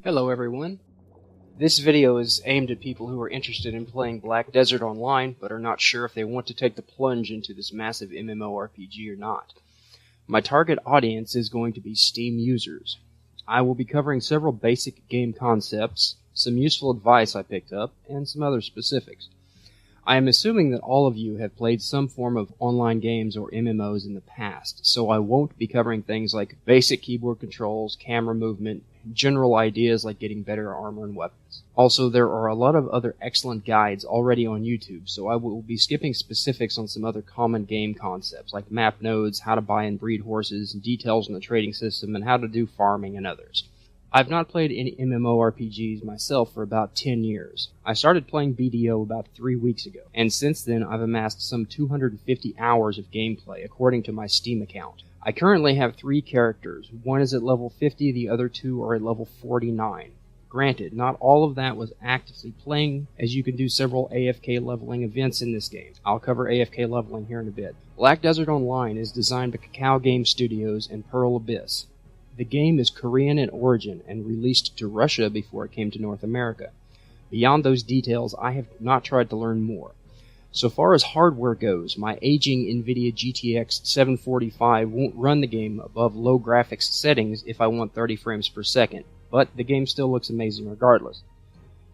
Hello everyone. This video is aimed at people who are interested in playing Black Desert Online, but are not sure if they want to take the plunge into this massive MMORPG or not. My target audience is going to be Steam users. I will be covering several basic game concepts, some useful advice I picked up, and some other specifics. I am assuming that all of you have played some form of online games or MMOs in the past, so I won't be covering things like basic keyboard controls, camera movement, general ideas like getting better armor and weapons. Also, there are a lot of other excellent guides already on YouTube, so I will be skipping specifics on some other common game concepts like map nodes, how to buy and breed horses, details on the trading system, and how to do farming and others. I've not played any MMORPGs myself for about 10 years. I started playing BDO about 3 weeks ago, and since then I've amassed some 250 hours of gameplay according to my Steam account. I currently have 3 characters. One is at level 50, the other 2 are at level 49. Granted, not all of that was actively playing, as you can do several AFK leveling events in this game. I'll cover AFK leveling here in a bit. Black Desert Online is designed by Kakao Game Studios and Pearl Abyss. The game is Korean in origin and released to Russia before it came to North America. Beyond those details, I have not tried to learn more. So far as hardware goes, my aging NVIDIA GTX 745 won't run the game above low graphics settings if I want 30 frames per second, but the game still looks amazing regardless.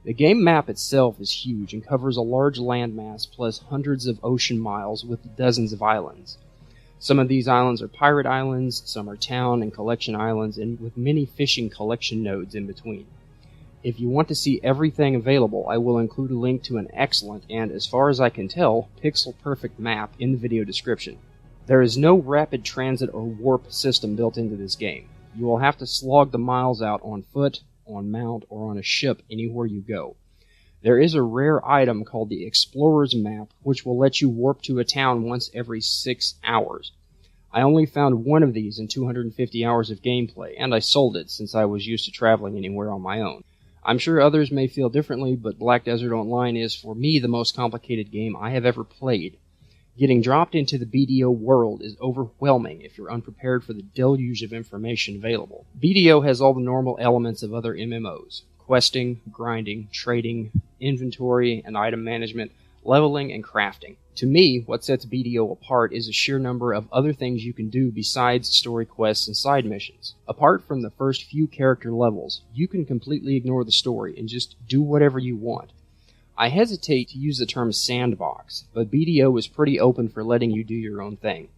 The game map itself is huge and covers a large landmass plus hundreds of ocean miles with dozens of islands. Some of these islands are pirate islands, some are town and collection islands, and with many fishing collection nodes in between. If you want to see everything available, I will include a link to an excellent and, as far as I can tell, pixel-perfect map in the video description. There is no rapid transit or warp system built into this game. You will have to slog the miles out on foot, on mount, or on a ship anywhere you go. There is a rare item called the Explorer's Map, which will let you warp to a town once every 6 hours. I only found one of these in 250 hours of gameplay, and I sold it since I was used to traveling anywhere on my own. I'm sure others may feel differently, but Black Desert Online is, for me, the most complicated game I have ever played. Getting dropped into the BDO world is overwhelming if you're unprepared for the deluge of information available. BDO has all the normal elements of other MMOs. Questing, grinding, trading, inventory and item management, leveling, and crafting. To me, what sets BDO apart is a sheer number of other things you can do besides story quests and side missions. Apart from the first few character levels, you can completely ignore the story and just do whatever you want. I hesitate to use the term sandbox, but BDO is pretty open for letting you do your own thing.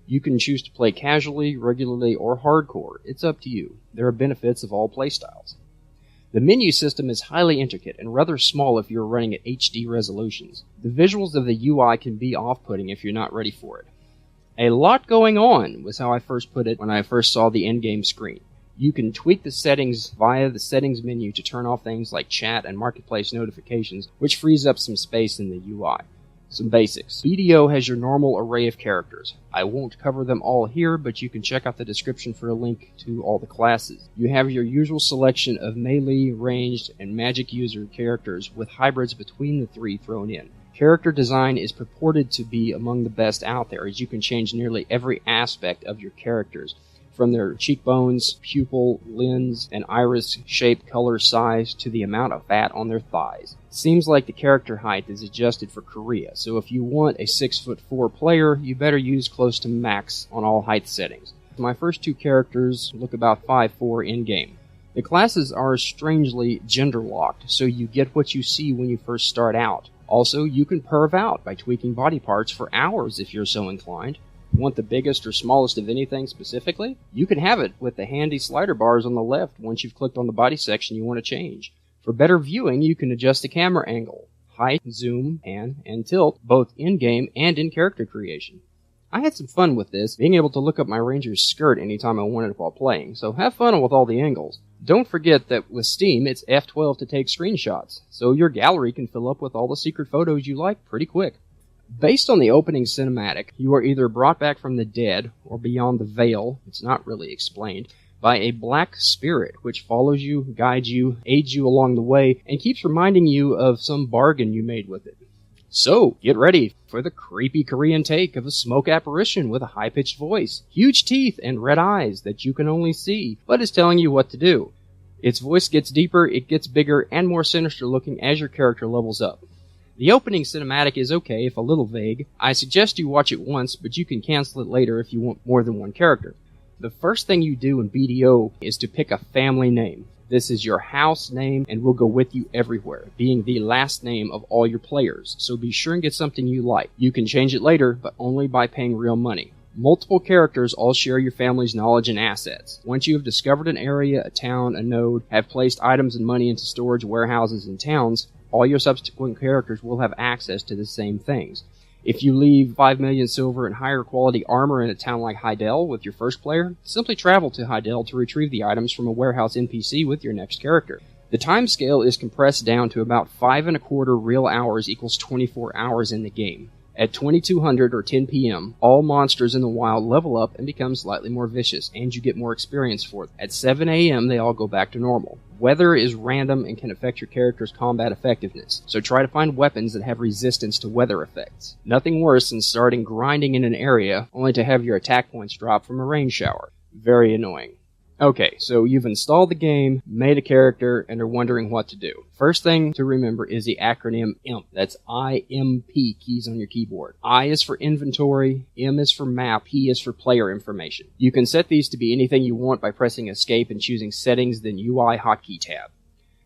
You can choose to play casually, regularly, or hardcore. It's up to you. There are benefits of all playstyles. The menu system is highly intricate and rather small if you're running at HD resolutions. The visuals of the UI can be off-putting if you're not ready for it. A lot going on was how I first put it when I first saw the endgame screen. You can tweak the settings via the settings menu to turn off things like chat and marketplace notifications, which frees up some space in the UI. Some basics. BDO has your normal array of characters. I won't cover them all here, but you can check out the description for a link to all the classes. You have your usual selection of melee, ranged, and magic user characters with hybrids between the 3 thrown in. Character design is purported to be among the best out there, as you can change nearly every aspect of your characters, from their cheekbones, pupil, lens, and iris shape, color, size, to the amount of fat on their thighs. Seems like the character height is adjusted for Korea, so if you want a 6'4" player, you better use close to max on all height settings. My first 2 characters look about 5'4" in-game. The classes are strangely gender-locked, so you get what you see when you first start out. Also, you can perv out by tweaking body parts for hours if you're so inclined. Want the biggest or smallest of anything specifically? You can have it with the handy slider bars on the left once you've clicked on the body section you want to change. For better viewing, you can adjust the camera angle, height, zoom, pan, and tilt, both in-game and in character creation. I had some fun with this, being able to look up my ranger's skirt anytime I wanted while playing, so have fun with all the angles. Don't forget that with Steam, it's F12 to take screenshots, so your gallery can fill up with all the secret photos you like pretty quick. Based on the opening cinematic, you are either brought back from the dead, or beyond the veil, it's not really explained, by a black spirit which follows you, guides you, aids you along the way, and keeps reminding you of some bargain you made with it. So, get ready for the creepy Korean take of a smoke apparition with a high-pitched voice, huge teeth, and red eyes that you can only see, but is telling you what to do. Its voice gets deeper, it gets bigger, and more sinister looking as your character levels up. The opening cinematic is okay, if a little vague. I suggest you watch it once, but you can cancel it later if you want more than one character. The first thing you do in BDO is to pick a family name. This is your house name and will go with you everywhere, being the last name of all your players, so be sure and get something you like. You can change it later, but only by paying real money. Multiple characters all share your family's knowledge and assets. Once you have discovered an area, a town, a node, have placed items and money into storage warehouses and towns, all your subsequent characters will have access to the same things. If you leave 5 million silver and higher quality armor in a town like Hydel with your first player, simply travel to Hydel to retrieve the items from a warehouse NPC with your next character. The time scale is compressed down to about 5¼ real hours equals 24 hours in the game. At 2200 or 10 p.m., all monsters in the wild level up and become slightly more vicious, and you get more experience for them. At 7 a.m., they all go back to normal. Weather is random and can affect your character's combat effectiveness, so try to find weapons that have resistance to weather effects. Nothing worse than starting grinding in an area only to have your attack points drop from a rain shower. Very annoying. Okay, so you've installed the game, made a character, and are wondering what to do. First thing to remember is the acronym IMP. That's I-M-P, keys on your keyboard. I is for inventory, M is for map, P is for player information. You can set these to be anything you want by pressing escape and choosing settings, then UI hotkey tab.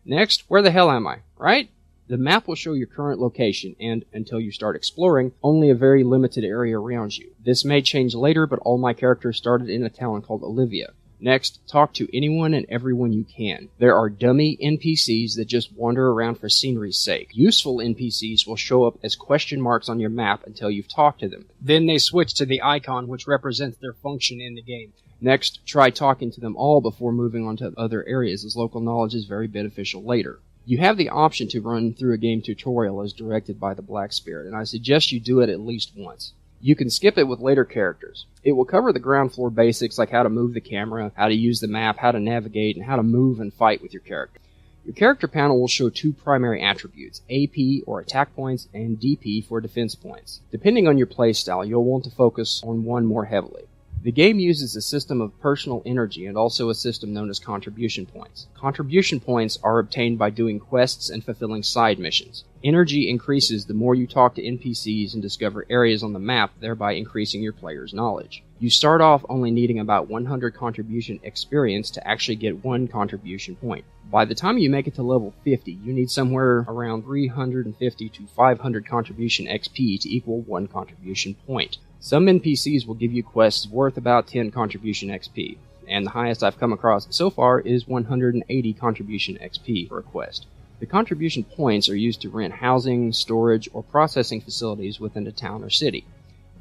Next, where the hell am I, right? The map will show your current location and, until you start exploring, only a very limited area around you. This may change later, but all my characters started in a town called Olivia. Next, talk to anyone and everyone you can. There are dummy NPCs that just wander around for scenery's sake. Useful NPCs will show up as question marks on your map until you've talked to them. Then they switch to the icon which represents their function in the game. Next, try talking to them all before moving on to other areas, as local knowledge is very beneficial later. You have the option to run through a game tutorial as directed by the Black Spirit, and I suggest you do it at least once. You can skip it with later characters. It will cover the ground floor basics like how to move the camera, how to use the map, how to navigate, and how to move and fight with your character. Your character panel will show two primary attributes, AP or attack points and DP for defense points. Depending on your playstyle, you'll want to focus on one more heavily. The game uses a system of personal energy and also a system known as contribution points. Contribution points are obtained by doing quests and fulfilling side missions. Energy increases the more you talk to NPCs and discover areas on the map, thereby increasing your player's knowledge. You start off only needing about 100 contribution experience to actually get 1 contribution point. By the time you make it to level 50, you need somewhere around 350 to 500 contribution XP to equal 1 contribution point. Some NPCs will give you quests worth about 10 contribution XP, and the highest I've come across so far is 180 contribution XP for a quest. The contribution points are used to rent housing, storage, or processing facilities within a town or city.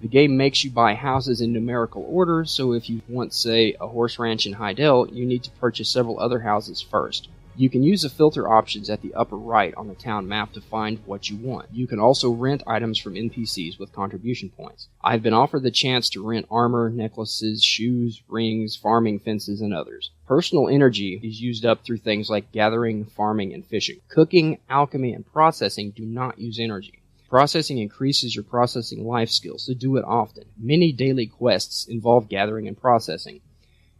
The game makes you buy houses in numerical order, so if you want, say, a horse ranch in Hydel, you need to purchase several other houses first. You can use the filter options at the upper right on the town map to find what you want. You can also rent items from NPCs with contribution points. I've been offered the chance to rent armor, necklaces, shoes, rings, farming fences, and others. Personal energy is used up through things like gathering, farming, and fishing. Cooking, alchemy, and processing do not use energy. Processing increases your processing life skills, so do it often. Many daily quests involve gathering and processing.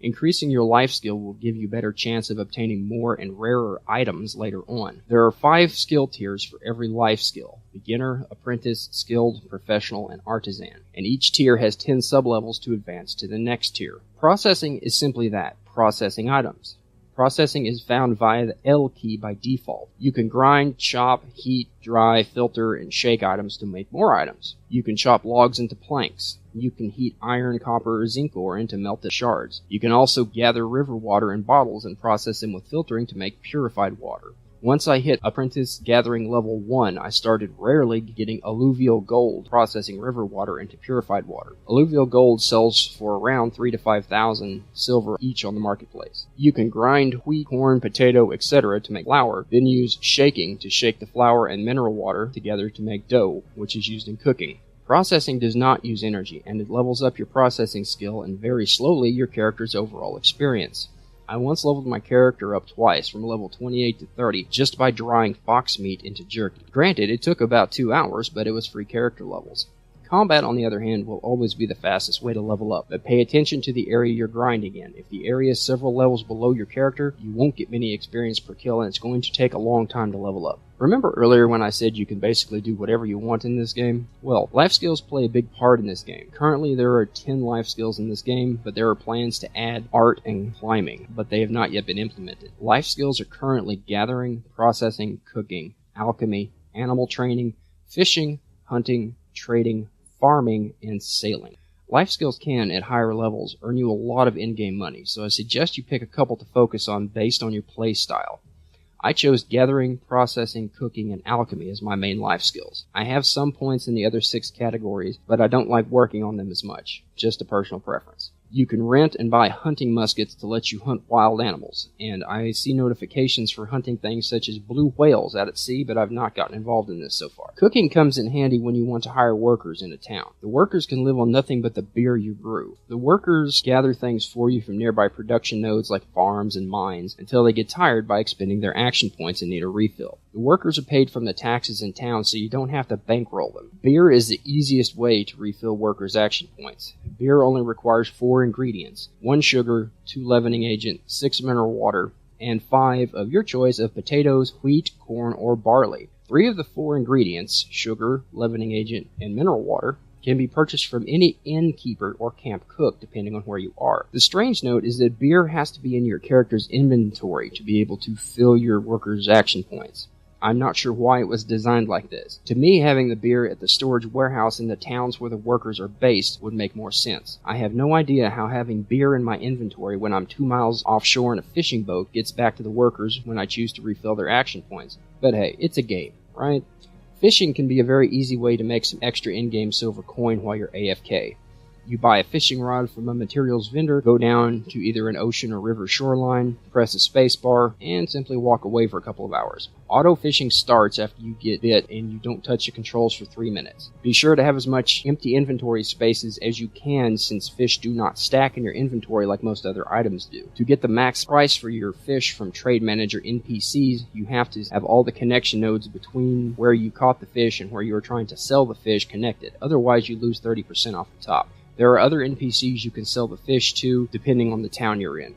Increasing your life skill will give you a better chance of obtaining more and rarer items later on. There are 5 skill tiers for every life skill: beginner, apprentice, skilled, professional, and artisan. And each tier has 10 sublevels to advance to the next tier. Processing is simply that, processing items. Processing is found via the L key by default. You can grind, chop, heat, dry, filter, and shake items to make more items. You can chop logs into planks. You can heat iron, copper, or zinc ore into melted shards. You can also gather river water in bottles and process them with filtering to make purified water. Once I hit Apprentice Gathering level 1, I started rarely getting alluvial gold, processing river water into purified water. Alluvial gold sells for around 3,000 to 5,000 silver each on the marketplace. You can grind wheat, corn, potato, etc. to make flour, then use shaking to shake the flour and mineral water together to make dough, which is used in cooking. Processing does not use energy, and it levels up your processing skill and very slowly your character's overall experience. I once leveled my character up twice, from level 28 to 30, just by drying fox meat into jerky. Granted, it took about 2 hours, but it was free character levels. Combat, on the other hand, will always be the fastest way to level up, but pay attention to the area you're grinding in. If the area is several levels below your character, you won't get many experience per kill, and it's going to take a long time to level up. Remember earlier when I said you can basically do whatever you want in this game? Well, life skills play a big part in this game. Currently there are 10 life skills in this game, but there are plans to add art and climbing, but they have not yet been implemented. Life skills are currently gathering, processing, cooking, alchemy, animal training, fishing, hunting, trading, farming, and sailing. Life skills can, at higher levels, earn you a lot of in-game money, so I suggest you pick a couple to focus on based on your play style. I chose gathering, processing, cooking, and alchemy as my main life skills. I have some points in the other 6 categories, but I don't like working on them as much. Just a personal preference. You can rent and buy hunting muskets to let you hunt wild animals, and I see notifications for hunting things such as blue whales out at sea, but I've not gotten involved in this so far. Cooking comes in handy when you want to hire workers in a town. The workers can live on nothing but the beer you brew. The workers gather things for you from nearby production nodes like farms and mines until they get tired by expending their action points and need a refill. The workers are paid from the taxes in town, so you don't have to bankroll them. Beer is the easiest way to refill workers' action points. Beer only requires 4 ingredients: 1 sugar, 2 leavening agent, 6 mineral water, and 5 of your choice of potatoes, wheat, corn, or barley. 3 of the 4 ingredients, sugar, leavening agent, and mineral water, can be purchased from any innkeeper or camp cook, depending on where you are. The strange note is that beer has to be in your character's inventory to be able to fill your workers' action points. I'm not sure why it was designed like this. To me, having the beer at the storage warehouse in the towns where the workers are based would make more sense. I have no idea how having beer in my inventory when I'm 2 miles offshore in a fishing boat gets back to the workers when I choose to refill their action points. But hey, it's a game, right? Fishing can be a very easy way to make some extra in-game silver coin while you're AFK. You buy a fishing rod from a materials vendor, go down to either an ocean or river shoreline, press a spacebar, and simply walk away for a couple of hours. Auto fishing starts after you get bit and you don't touch the controls for 3 minutes. Be sure to have as much empty inventory spaces as you can, since fish do not stack in your inventory like most other items do. To get the max price for your fish from Trade Manager NPCs, you have to have all the connection nodes between where you caught the fish and where you are trying to sell the fish connected. Otherwise, you lose 30% off the top. There are other NPCs you can sell the fish to, depending on the town you're in.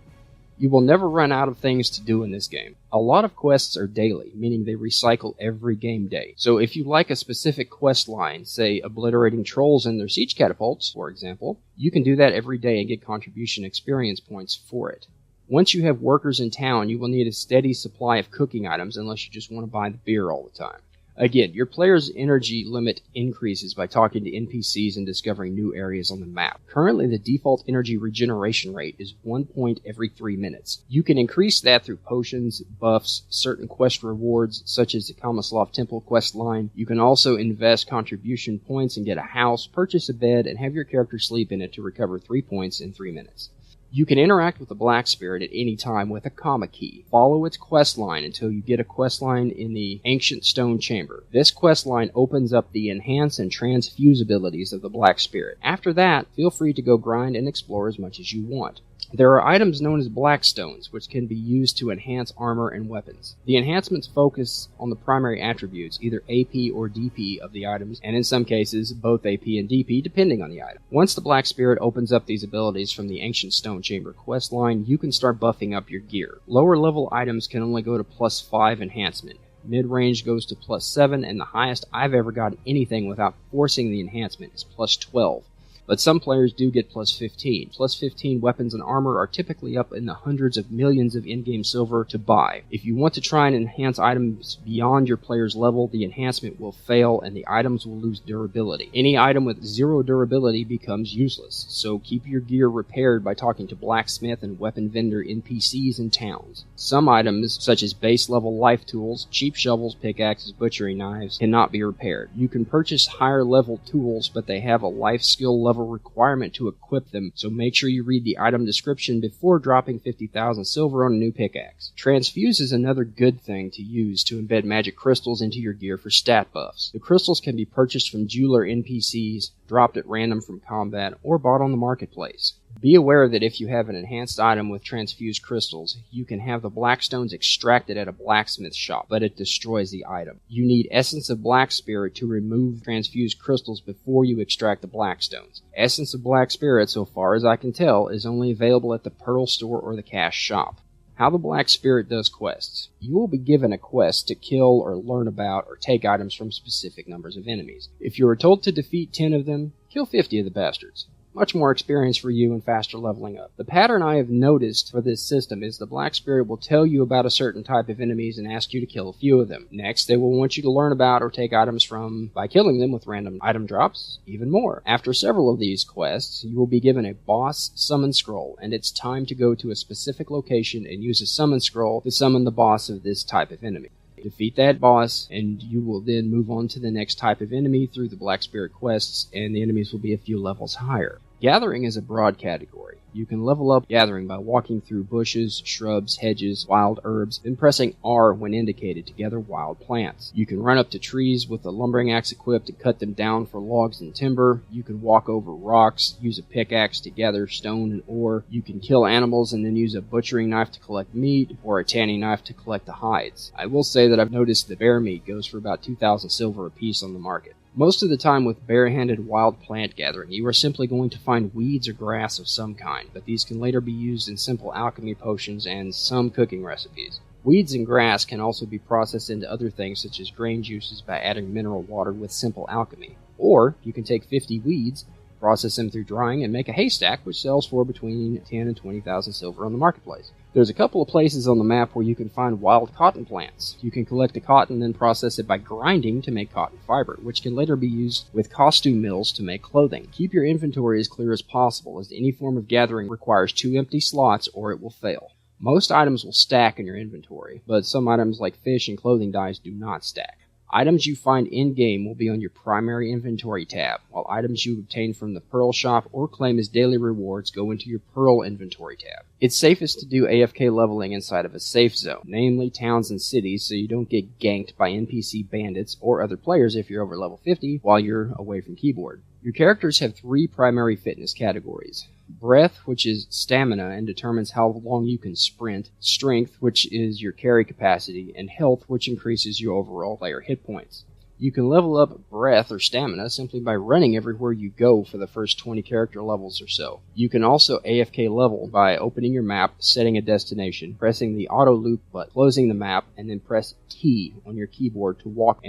You will never run out of things to do in this game. A lot of quests are daily, meaning they recycle every game day. So if you like a specific quest line, say obliterating trolls and their siege catapults, for example, you can do that every day and get contribution experience points for it. Once you have workers in town, you will need a steady supply of cooking items unless you just want to buy the beer all the time. Again, your player's energy limit increases by talking to NPCs and discovering new areas on the map. Currently, the default energy regeneration rate is 1 point every 3 minutes. You can increase that through potions, buffs, certain quest rewards, such as the Kamaslav Temple quest line. You can also invest contribution points and get a house, purchase a bed, and have your character sleep in it to recover 3 points in 3 minutes. You can interact with the Black Spirit at any time with a comma key. Follow its quest line until you get a quest line in the Ancient Stone Chamber. This quest line opens up the enhance and transfuse abilities of the Black Spirit. After that, feel free to go grind and explore as much as you want. There are items known as black stones, which can be used to enhance armor and weapons. The enhancements focus on the primary attributes, either AP or DP of the items, and in some cases, both AP and DP, depending on the item. Once the Black Spirit opens up these abilities from the Ancient Stone Chamber quest line, you can start buffing up your gear. Lower level items can only go to +5 enhancement. Mid-range goes to +7, and the highest I've ever gotten anything without forcing the enhancement is +12. But some players do get +15. +15 weapons and armor are typically up in the hundreds of millions of in-game silver to buy. If you want to try and enhance items beyond your player's level, the enhancement will fail and the items will lose durability. Any item with 0 durability becomes useless, so keep your gear repaired by talking to blacksmith and weapon vendor NPCs in towns. Some items, such as base level life tools, cheap shovels, pickaxes, butchering knives, cannot be repaired. You can purchase higher level tools, but they have a life skill level requirement to equip them, so make sure you read the item description before dropping 50,000 silver on a new pickaxe. Transfuse is another good thing to use to embed magic crystals into your gear for stat buffs. The crystals can be purchased from jeweler NPCs, dropped at random from combat, or bought on the marketplace. Be aware that if you have an enhanced item with transfused crystals, you can have the black stones extracted at a blacksmith shop, but it destroys the item. You need Essence of Black Spirit to remove transfused crystals before you extract the black stones. Essence of Black Spirit, so far as I can tell, is only available at the Pearl Store or the Cash Shop. How the Black Spirit does quests. You will be given a quest to kill or learn about or take items from specific numbers of enemies. If you are told to defeat 10 of them, kill 50 of the bastards. Much more experience for you and faster leveling up. The pattern I have noticed for this system is the Black Spirit will tell you about a certain type of enemies and ask you to kill a few of them. Next, they will want you to learn about or take items from by killing them with random item drops, even more. After several of these quests, you will be given a boss summon scroll, and it's time to go to a specific location and use a summon scroll to summon the boss of this type of enemy. Defeat that boss, and you will then move on to the next type of enemy through the Black Spirit quests, and the enemies will be a few levels higher. Gathering is a broad category. You can level up gathering by walking through bushes, shrubs, hedges, wild herbs, then pressing R when indicated to gather wild plants. You can run up to trees with a lumbering axe equipped and cut them down for logs and timber. You can walk over rocks, use a pickaxe to gather stone and ore. You can kill animals and then use a butchering knife to collect meat, or a tanning knife to collect the hides. I will say that I've noticed that bear meat goes for about 2,000 silver apiece on the market. Most of the time with barehanded wild plant gathering, you are simply going to find weeds or grass of some kind, but these can later be used in simple alchemy potions and some cooking recipes. Weeds and grass can also be processed into other things such as grain juices by adding mineral water with simple alchemy. Or you can take 50 weeds, process them through drying, and make a haystack, which sells for between 10 and 20,000 silver on the marketplace. There's a couple of places on the map where you can find wild cotton plants. You can collect the cotton and then process it by grinding to make cotton fiber, which can later be used with costume mills to make clothing. Keep your inventory as clear as possible, as any form of gathering requires 2 empty slots or it will fail. Most items will stack in your inventory, but some items like fish and clothing dyes do not stack. Items you find in-game will be on your primary inventory tab, while items you obtain from the Pearl Shop or claim as daily rewards go into your Pearl inventory tab. It's safest to do AFK leveling inside of a safe zone, namely towns and cities, so you don't get ganked by NPC bandits or other players if you're over level 50 while you're away from keyboard. Your characters have 3 primary fitness categories. Breath, which is stamina and determines how long you can sprint, strength, which is your carry capacity, and health, which increases your overall player hit points. You can level up breath or stamina simply by running everywhere you go for the first 20 character levels or so. You can also AFK level by opening your map, setting a destination, pressing the auto loop button, closing the map, and then press T on your keyboard to walk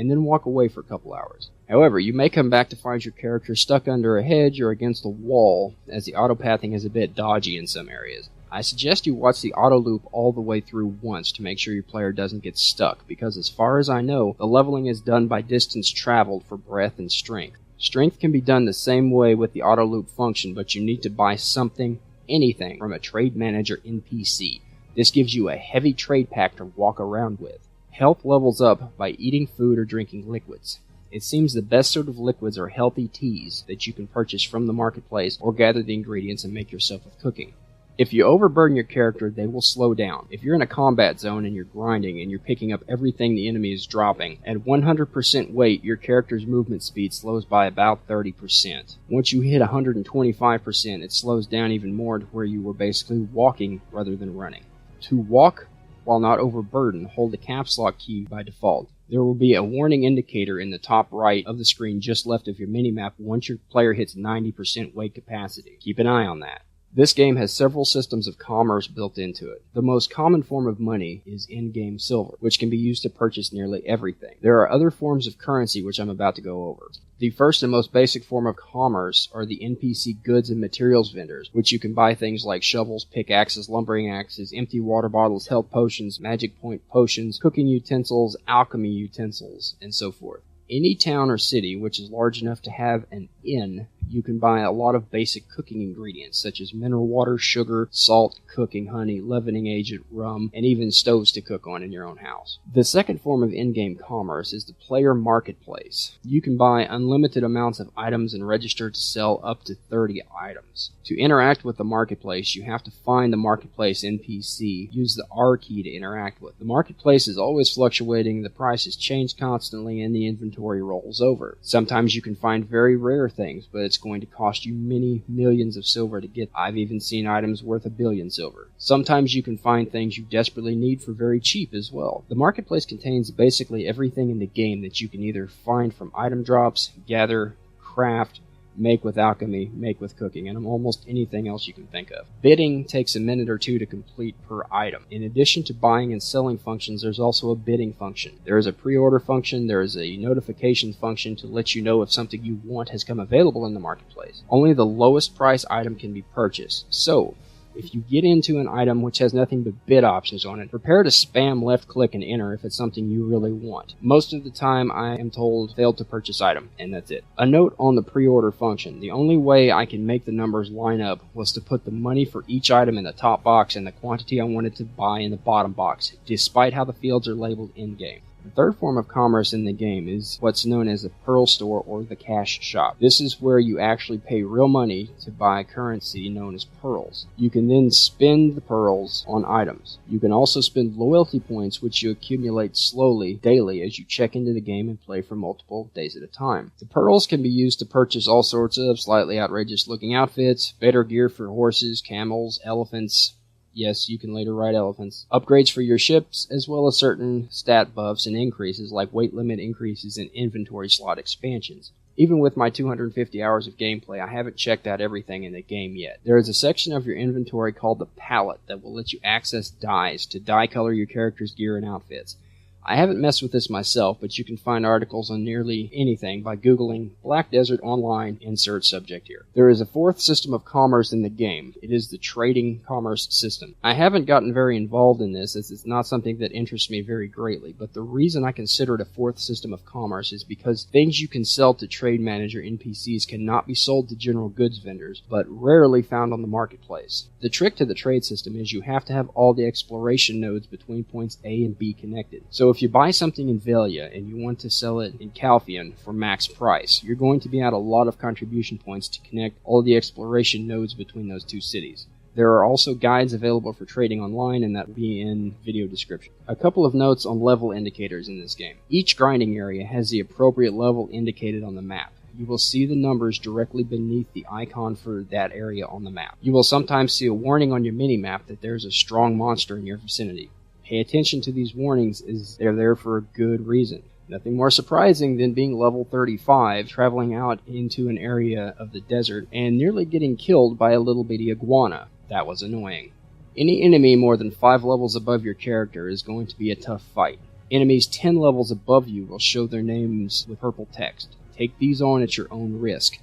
away for a couple hours. However, you may come back to find your character stuck under a hedge or against a wall, as the auto-pathing is a bit dodgy in some areas. I suggest you watch the auto loop all the way through once to make sure your player doesn't get stuck, because as far as I know, the leveling is done by distance traveled for breath and strength. Strength can be done the same way with the auto loop function, but you need to buy something, anything, from a trade manager NPC. This gives you a heavy trade pack to walk around with. Health levels up by eating food or drinking liquids. It seems the best sort of liquids are healthy teas that you can purchase from the marketplace or gather the ingredients and make yourself with cooking. If you overburden your character, they will slow down. If you're in a combat zone and you're grinding and you're picking up everything the enemy is dropping, at 100% weight, your character's movement speed slows by about 30%. Once you hit 125%, it slows down even more to where you were basically walking rather than running. To walk while not overburdened, hold the caps lock key by default. There will be a warning indicator in the top right of the screen just left of your minimap once your player hits 90% weight capacity. Keep an eye on that. This game has several systems of commerce built into it. The most common form of money is in-game silver, which can be used to purchase nearly everything. There are other forms of currency which I'm about to go over. The first and most basic form of commerce are the NPC goods and materials vendors, which you can buy things like shovels, pickaxes, lumbering axes, empty water bottles, health potions, magic point potions, cooking utensils, alchemy utensils, and so forth. Any town or city which is large enough to have an inn, you can buy a lot of basic cooking ingredients such as mineral water, sugar, salt, cooking honey, leavening agent, rum, and even stoves to cook on in your own house. The second form of in-game commerce is the player marketplace. You can buy unlimited amounts of items and register to sell up to 30 items. To interact with the marketplace, you have to find the marketplace NPC, use the R key to interact with. The marketplace is always fluctuating, the prices change constantly, and the inventory rolls over. Sometimes you can find very rare things, but it's it's going to cost you many millions of silver to get. I've even seen items worth 1 billion silver. Sometimes you can find things you desperately need for very cheap as well. The marketplace contains basically everything in the game that you can either find from item drops, gather, craft, make with alchemy, make with cooking, and almost anything else you can think of. Bidding takes a minute or two to complete per item. In addition to buying and selling functions, there's also a bidding function. There is a pre-order function, there is a notification function to let you know if something you want has come available in the marketplace. Only the lowest price item can be purchased. So, if you get into an item which has nothing but bid options on it, prepare to spam left click and enter if it's something you really want. Most of the time I am told failed to purchase item, and that's it. A note on the pre-order function. The only way I can make the numbers line up was to put the money for each item in the top box and the quantity I wanted to buy in the bottom box, despite how the fields are labeled in-game. The third form of commerce in the game is what's known as the Pearl Store or the Cash Shop. This is where you actually pay real money to buy currency known as pearls. You can then spend the pearls on items. You can also spend loyalty points which you accumulate slowly, daily, as you check into the game and play for multiple days at a time. The pearls can be used to purchase all sorts of slightly outrageous looking outfits, better gear for horses, camels, elephants. Yes, you can later ride elephants. Upgrades for your ships, as well as certain stat buffs and increases like weight limit increases and inventory slot expansions. Even with my 250 hours of gameplay, I haven't checked out everything in the game yet. There is a section of your inventory called the palette that will let you access dyes to dye color your character's gear and outfits. I haven't messed with this myself, but you can find articles on nearly anything by Googling Black Desert Online, insert subject here. There is a fourth system of commerce in the game. It is the trading commerce system. I haven't gotten very involved in this as it's not something that interests me very greatly, but the reason I consider it a fourth system of commerce is because things you can sell to trade manager NPCs cannot be sold to general goods vendors, but rarely found on the marketplace. The trick to the trade system is you have to have all the exploration nodes between points A and B connected. So if you buy something in Velia and you want to sell it in Calphion for max price, you're going to be out a lot of contribution points to connect all the exploration nodes between those two cities. There are also guides available for trading online, and that will be in video description. A couple of notes on level indicators in this game. Each grinding area has the appropriate level indicated on the map. You will see the numbers directly beneath the icon for that area on the map. You will sometimes see a warning on your mini-map that there's a strong monster in your vicinity. Pay attention to these warnings, as they're there for a good reason. Nothing more surprising than being level 35, traveling out into an area of the desert, and nearly getting killed by a little bitty iguana. That was annoying. Any enemy more than 5 levels above your character is going to be a tough fight. Enemies 10 levels above you will show their names with purple text. Take these on at your own risk.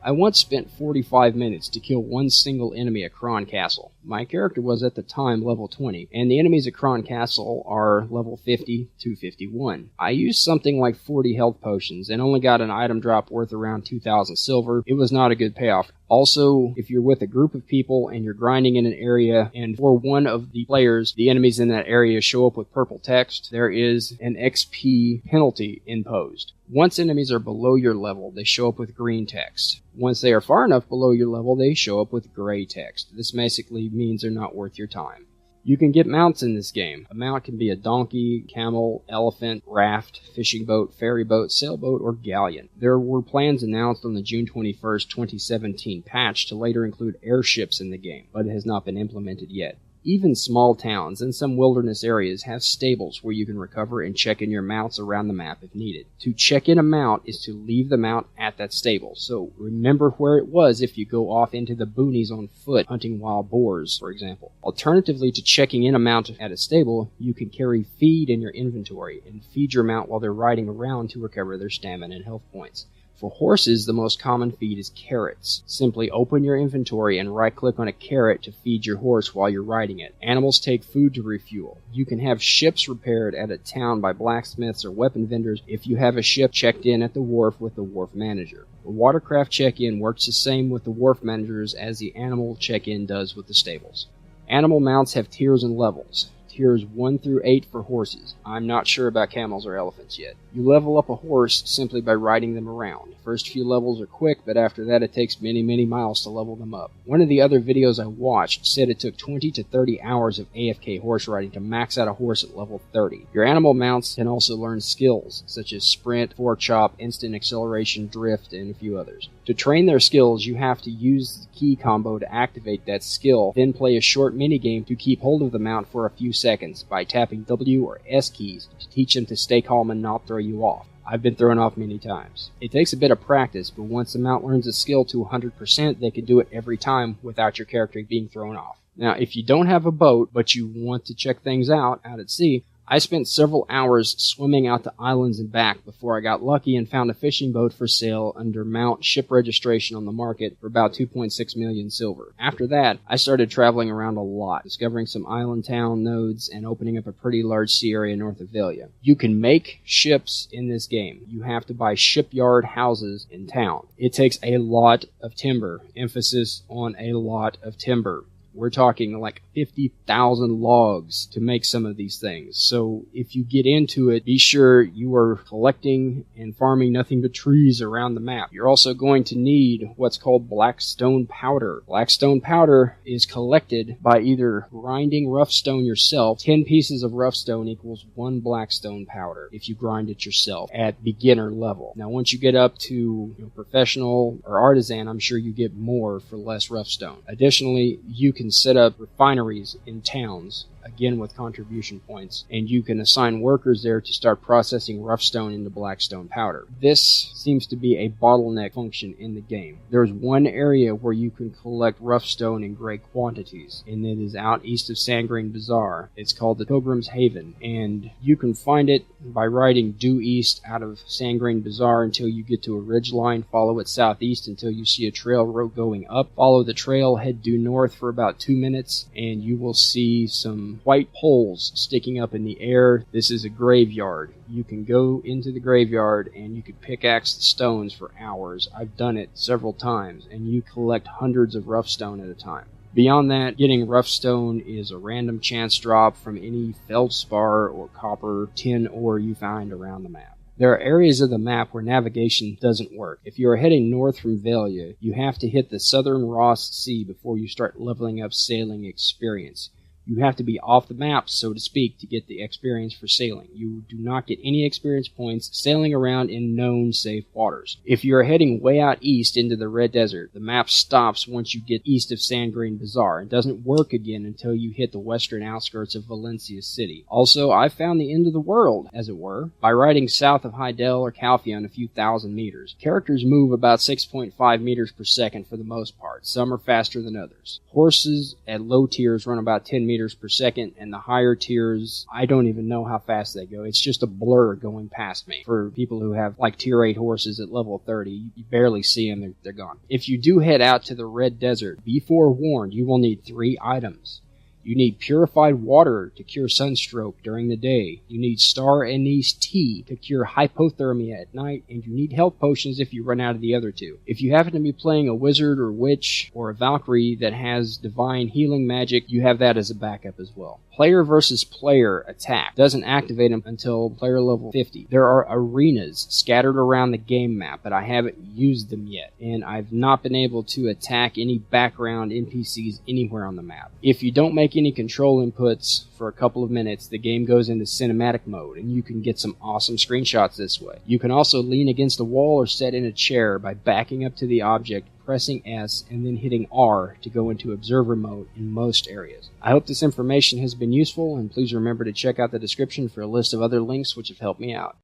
I once spent 45 minutes to kill one single enemy at Kron Castle. My character was at the time level 20, and the enemies at Kron Castle are level 50 to 51. I used something like 40 health potions and only got an item drop worth around 2,000 silver. It was not a good payoff. Also, if you're with a group of people and you're grinding in an area and for one of the players, the enemies in that area show up with purple text, there is an XP penalty imposed. Once enemies are below your level, they show up with green text. Once they are far enough below your level, they show up with gray text. This basically means they're not worth your time. You can get mounts in this game. A mount can be a donkey, camel, elephant, raft, fishing boat, ferry boat, sailboat, or galleon. There were plans announced on the June 21st, 2017 patch to later include airships in the game, but it has not been implemented yet. Even small towns and some wilderness areas have stables where you can recover and check in your mounts around the map if needed. To check in a mount is to leave the mount at that stable, so remember where it was if you go off into the boonies on foot hunting wild boars, for example. Alternatively to checking in a mount at a stable, you can carry feed in your inventory and feed your mount while they're riding around to recover their stamina and health points. For horses, the most common feed is carrots. Simply open your inventory and right-click on a carrot to feed your horse while you're riding it. Animals take food to refuel. You can have ships repaired at a town by blacksmiths or weapon vendors if you have a ship checked in at the wharf with the wharf manager. The watercraft check-in works the same with the wharf managers as the animal check-in does with the stables. Animal mounts have tiers and levels. Tiers 1 through 8 for horses. I'm not sure about camels or elephants yet. You level up a horse simply by riding them around. First few levels are quick, but after that it takes many miles to level them up. One of the other videos I watched said it took 20 to 30 hours of AFK horse riding to max out a horse at level 30. Your animal mounts can also learn skills, such as sprint, forechop, instant acceleration, drift, and a few others. To train their skills, you have to use the key combo to activate that skill, then play a short minigame to keep hold of the mount for a few seconds by tapping W or S keys to teach them to stay calm and not throw you off. I've been thrown off many times. It takes a bit of practice, but once the mount learns a skill to 100%, they can do it every time without your character being thrown off. Now, if you don't have a boat, but you want to check things out at sea, I spent several hours swimming out to islands and back before I got lucky and found a fishing boat for sale under mount ship registration on the market for about 2.6 million silver. After that, I started traveling around a lot, discovering some island town nodes and opening up a pretty large sea area north of Velia. You can make ships in this game. You have to buy shipyard houses in town. It takes a lot of timber, emphasis on a lot of timber. We're talking like 50,000 logs to make some of these things. So if you get into it, be sure you are collecting and farming nothing but trees around the map. You're also going to need what's called blackstone powder. Blackstone powder is collected by either grinding rough stone yourself. 10 pieces of rough stone equals 1 blackstone powder if you grind it yourself at beginner level. Now once you get up to professional or artisan, I'm sure you get more for less rough stone. Additionally, you can set up refineries in towns, again with contribution points, and you can assign workers there to start processing rough stone into blackstone powder. This seems to be a bottleneck function in the game. There's one area where you can collect rough stone in great quantities, and it is out east of Sandgreen Bazaar. It's called the Pilgrim's Haven, and you can find it by riding due east out of Sandgreen Bazaar until you get to a ridge line, follow it southeast until you see a trail road going up, follow the trail, head due north for about 2 minutes, and you will see some white poles sticking up in the air. This is a graveyard. You can go into the graveyard and you can pickaxe the stones for hours. I've done it several times, and you collect hundreds of rough stone at a time. Beyond that, getting rough stone is a random chance drop from any feldspar or copper, tin ore you find around the map. There are areas of the map where navigation doesn't work. If you are heading north from Velia, you have to hit the southern Ross Sea before you start leveling up sailing experience. You have to be off the map, so to speak, to get the experience for sailing. You do not get any experience points sailing around in known safe waters. If you are heading way out east into the Red Desert, the map stops once you get east of Sandgreen Bazaar and doesn't work again until you hit the western outskirts of Valencia City. Also, I found the end of the world, as it were, by riding south of Hydel or Calpheon a few thousand meters. Characters move about 6.5 meters per second for the most part. Some are faster than others. Horses at low tiers run about 10 meters per second, and the higher tiers, I don't even know how fast they go. It's just a blur going past me. For people who have like tier 8 horses at level 30, you barely see them, they're gone. If you do head out to the Red Desert, be forewarned, you will need 3 items. You need purified water to cure sunstroke during the day. You need star anise tea to cure hypothermia at night, and you need health potions if you run out of the other 2. If you happen to be playing a wizard or witch or a Valkyrie that has divine healing magic, you have that as a backup as well. Player versus player attack doesn't activate them until player level 50. There are arenas scattered around the game map, but I haven't used them yet, and I've not been able to attack any background NPCs anywhere on the map. If you don't make any control inputs for a couple of minutes, the game goes into cinematic mode, and you can get some awesome screenshots this way. You can also lean against a wall or sit in a chair by backing up to the object, pressing S, and then hitting R to go into observer mode in most areas. I hope this information has been useful, and please remember to check out the description for a list of other links which have helped me out.